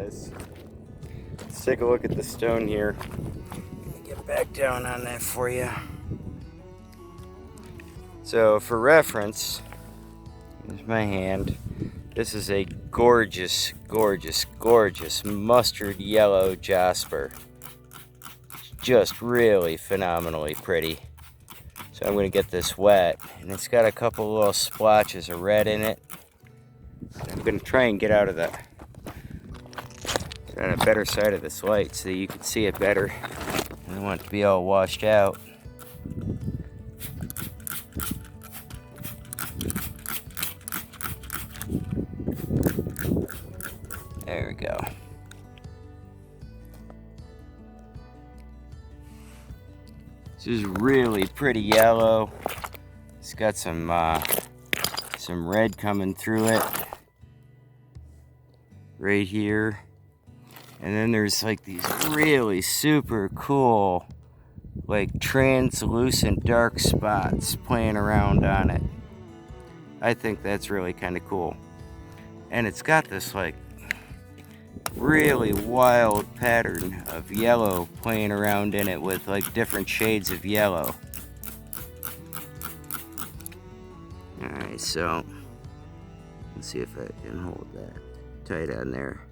guys. Let's take a look at the stone here. Get back down on that for you. So for reference, here's my hand. This is a gorgeous, gorgeous, gorgeous mustard yellow jasper. Just really phenomenally pretty. So I'm going to get this wet, and it's got a couple little splotches of red in it. I'm going to try and get out of the on a better side of this light so that you can see it better. I don't want it to be all washed out. There we go. This is really pretty yellow. It's got some red coming through it right here. And then there's like these really super cool, like translucent dark spots playing around on it. I think that's really kind of cool. And it's got this like really wild pattern of yellow playing around in it with like different shades of yellow. Alright, so let's see if I can hold that tight on there.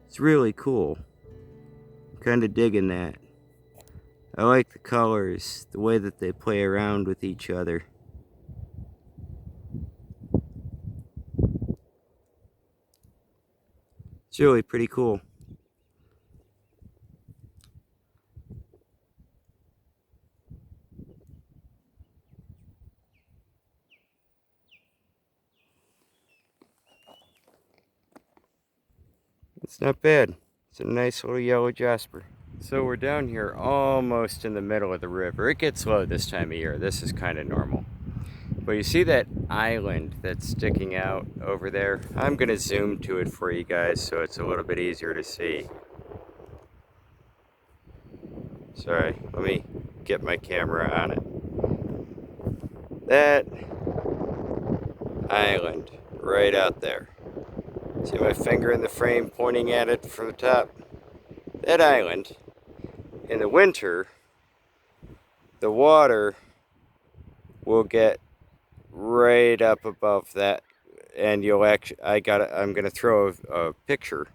It's really cool. I'm kind of digging that. I like the colors, the way that they play around with each other. It's really pretty cool. It's not bad. It's a nice little yellow jasper. So we're down here almost in the middle of the river. It gets low this time of year. This is kind of normal. But you see that island that's sticking out over there? I'm going to zoom to it for you guys so it's a little bit easier to see. Sorry, let me get my camera on it. That island right out there. See my finger in the frame pointing at it from the top? That island, in the winter, the water will get right up above that, and you'll actually, I'm gonna throw a picture,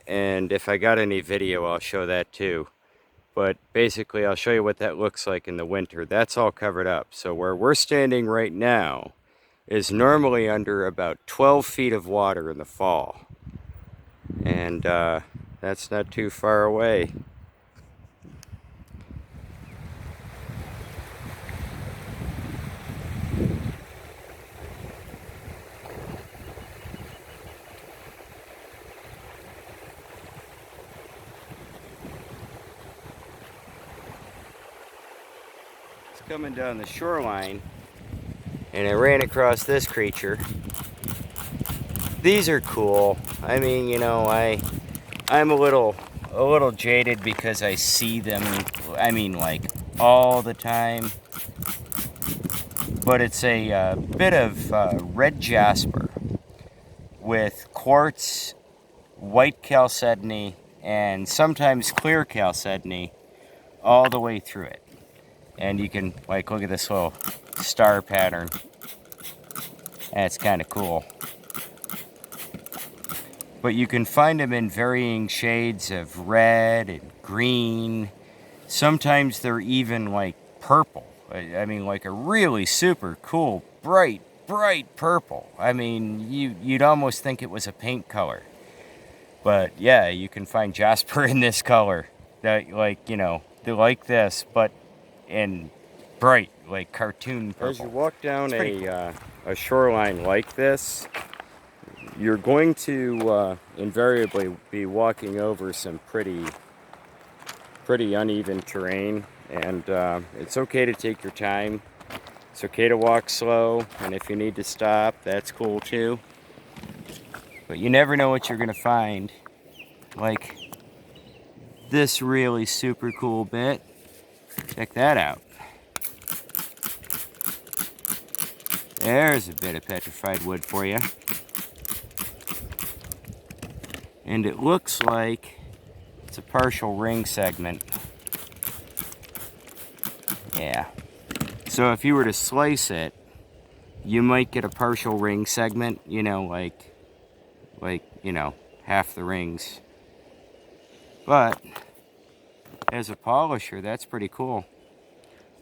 and if I got any video, I'll show that too. But basically, I'll show you what that looks like in the winter. That's all covered up. So where we're standing right now is normally under about 12 feet of water in the fall. And that's not too far away. It's coming down the shoreline, and I ran across this creature. These are cool. I mean, you know, I'm a little jaded because I see them, I mean, like all the time. But it's a bit of red jasper with quartz, white chalcedony, and sometimes clear chalcedony all the way through it. And you can, like, look at this little star pattern. That's kind of cool. But you can find them in varying shades of red and green. Sometimes they're even like purple. I mean, like a really super cool, bright purple. I mean, you'd almost think it was a paint color. But yeah, you can find jasper in this color. That, like, you know, they're like this, but in bright, like cartoon purple. As you walk down a shoreline like this, you're going to invariably be walking over some pretty uneven terrain, and it's okay to take your time. It's okay to walk slow, and if you need to stop, that's cool too. But you never know what you're gonna find. Like this really super cool bit. Check that out. There's a bit of petrified wood for you. And it looks like it's a partial ring segment. Yeah. So if you were to slice it, you might get a partial ring segment, you know, like, you know, half the rings. But as a polisher, that's pretty cool.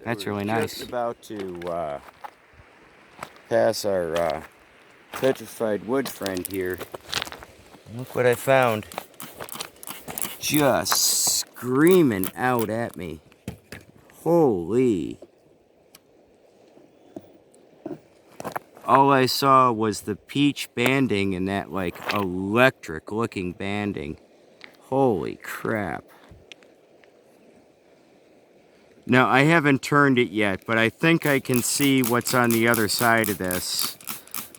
That's really nice. Just about to pass our petrified wood friend here. Look what I found. Just screaming out at me. Holy. All I saw was the peach banding and that like electric looking banding. Holy crap. Now, I haven't turned it yet, but I think I can see what's on the other side of this.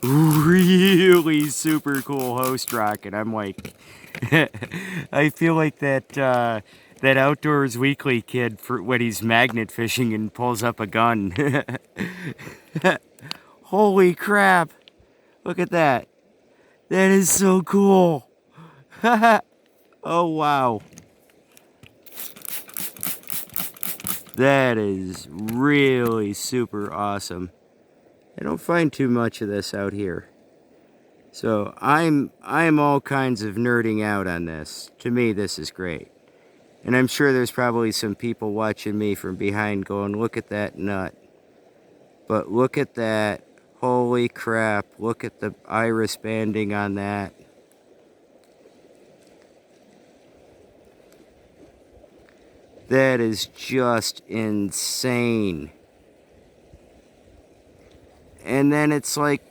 Really super cool host rocket. I'm like, I feel like that that Outdoors Weekly kid for when he's magnet fishing and pulls up a gun. Holy crap! Look at that. That is so cool. Oh wow. That is really super awesome. I don't find too much of this out here. So I'm all kinds of nerding out on this. To me, this is great. And I'm sure there's probably some people watching me from behind going, look at that nut. But look at that. Holy crap. Look at the iris banding on that. That is just insane. And then it's like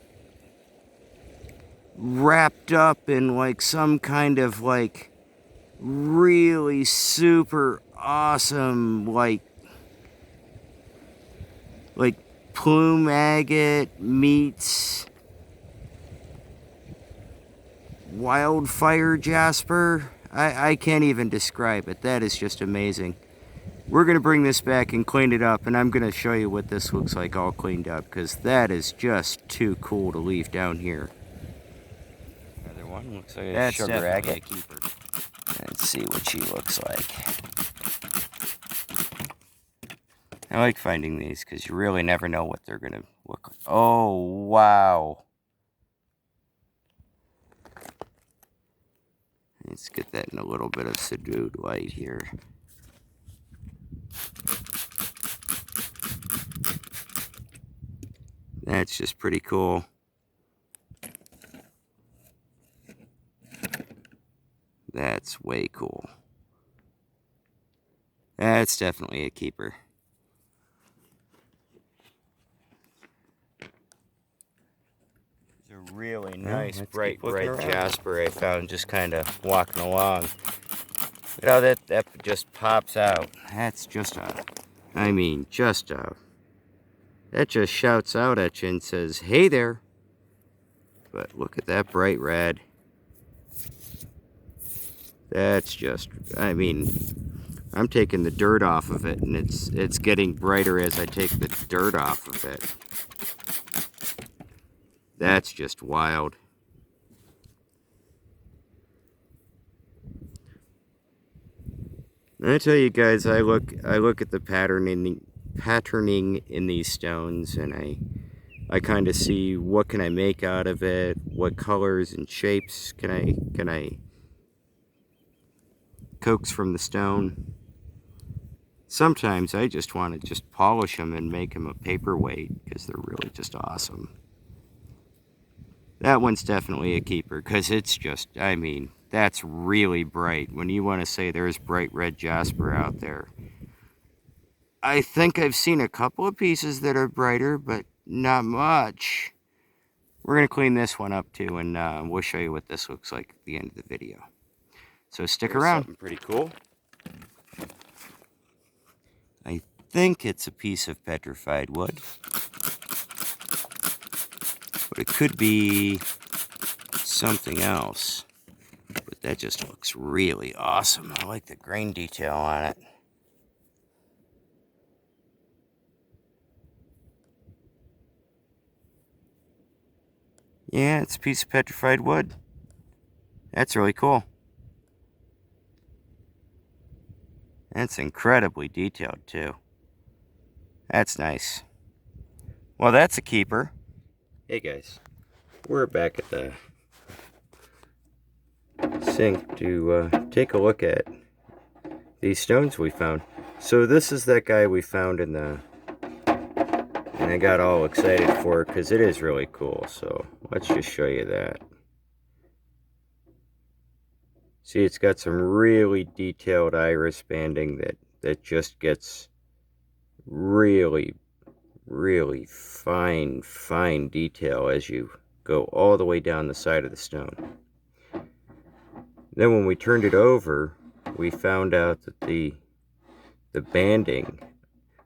wrapped up in like some kind of like really super awesome like plume agate meets wildfire jasper. I can't even describe it. That is just amazing. We're going to bring this back and clean it up, and I'm going to show you what this looks like all cleaned up, because that is just too cool to leave down here. Another one looks like a sugar agate. Let's see what she looks like. I like finding these, because you really never know what they're going to look like. Oh, wow. Let's get that in a little bit of subdued light here. That's just pretty cool. That's way cool. That's definitely a keeper. It's a really nice bright red jasper I found just kind of walking along. You know, that just pops out. That's just a, I mean, just a, that just shouts out at you and says, hey there. But look at that bright red. That's just, I mean, I'm taking the dirt off of it, and it's getting brighter as I take the dirt off of it. That's just wild. And I tell you guys, I look at the patterning in these stones, and I kind of see what can I make out of it, what colors and shapes can I coax from the stone. Sometimes I just want to just polish them and make them a paperweight, because they're really just awesome. That one's definitely a keeper, because it's just, I mean, that's really bright. When you want to say there's bright red jasper out there. I think I've seen a couple of pieces that are brighter, but not much. We're going to clean this one up too, and we'll show you what this looks like at the end of the video. So stick around. Something pretty cool. I think it's a piece of petrified wood. But it could be something else. But that just looks really awesome. I like the grain detail on it. Yeah, it's a piece of petrified wood. That's really cool. That's incredibly detailed, too. That's nice. Well, that's a keeper. Hey, guys. We're back at the sink to take a look at these stones we found. So this is that guy we found in the... And I got all excited for it because it is really cool. So let's just show you that. See, it's got some really detailed iris banding that just gets really, really fine detail as you go all the way down the side of the stone. Then when we turned it over, we found out that the banding,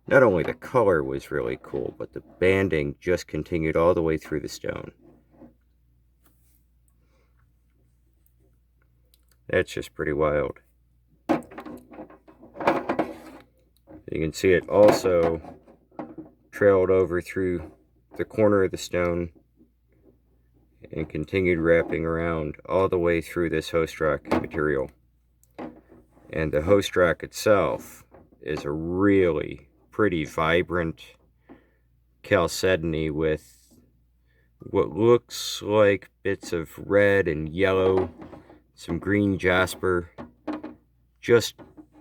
not only the color was really cool, but the banding just continued all the way through the stone. That's just pretty wild. You can see it also trailed over through the corner of the stone and continued wrapping around all the way through this host rock material. And the host rock itself is a really pretty vibrant chalcedony with what looks like bits of red and yellow, some green jasper, just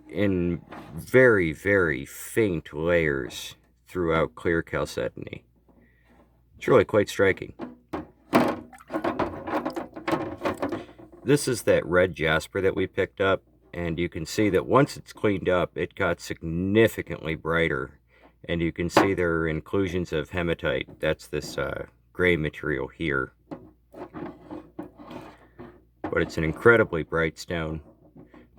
in very, very faint layers throughout clear chalcedony. It's really quite striking. This is that red jasper that we picked up, and you can see that once it's cleaned up, it got significantly brighter. And you can see there are inclusions of hematite. That's this gray material here. But it's an incredibly bright stone.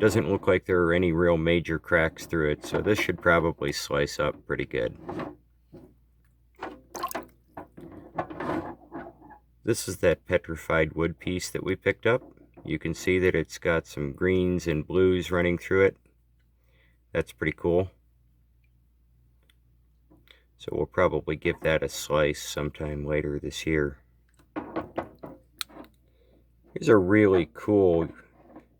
Doesn't look like there are any real major cracks through it, so this should probably slice up pretty good. This is that petrified wood piece that we picked up. You can see that it's got some greens and blues running through it. That's pretty cool. So we'll probably give that a slice sometime later this year. Here's a really cool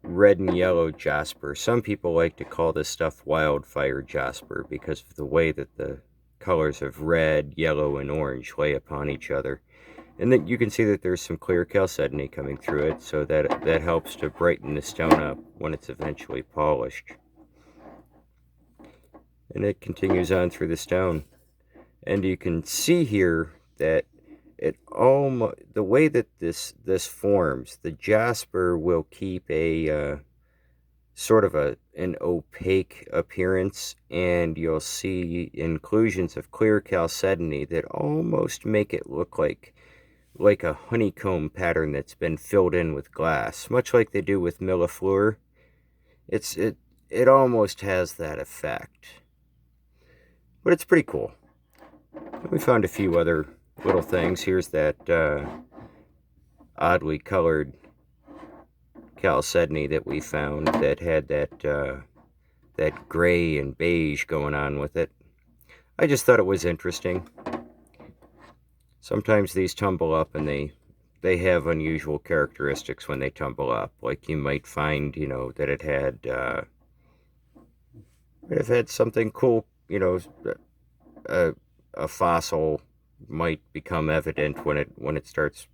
red and yellow jasper. Some people like to call this stuff wildfire jasper because of the way that the colors of red, yellow, and orange lay upon each other. And then you can see that there's some clear chalcedony coming through it, so that helps to brighten the stone up when it's eventually polished. And it continues on through the stone. And you can see here that it almost, the way that this forms, the jasper will keep a sort of an opaque appearance, and you'll see inclusions of clear chalcedony that almost make it look like a honeycomb pattern that's been filled in with glass, much like they do with millefleur. It almost has that effect, but it's pretty cool. We found a few other little things. Here's that oddly colored chalcedony that we found that had that gray and beige going on with it. I just thought it was interesting. Sometimes these tumble up and they have unusual characteristics when they tumble up. Like you might find, you know, that it had something cool, you know, a fossil might become evident when it starts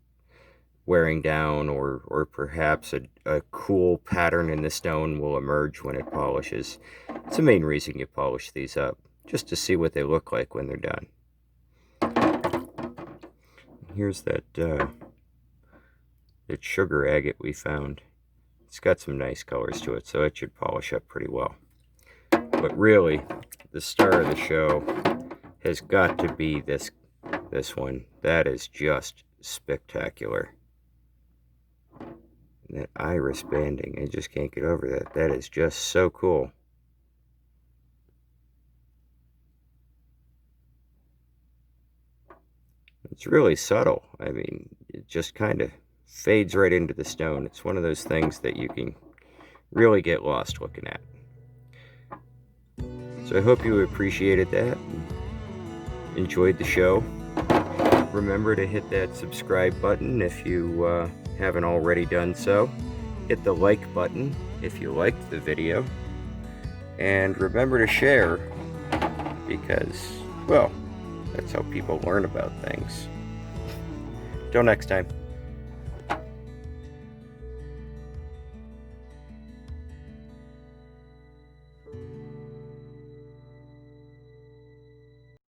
wearing down, or perhaps a cool pattern in the stone will emerge when it polishes. It's the main reason you polish these up, just to see what they look like when they're done. Here's that sugar agate we found. It's got some nice colors to it, so it should polish up pretty well. But really, the star of the show has got to be this one. That is just spectacular. And that iris banding, I just can't get over that. That is just so cool. It's really subtle. I mean, it just kind of fades right into the stone. It's one of those things that you can really get lost looking at. So I hope you appreciated that and enjoyed the show. remember to hit that subscribe button if you haven't already done so. Hit the like button if you liked the video. And remember to share, because, well, that's how people learn about things. Till next time.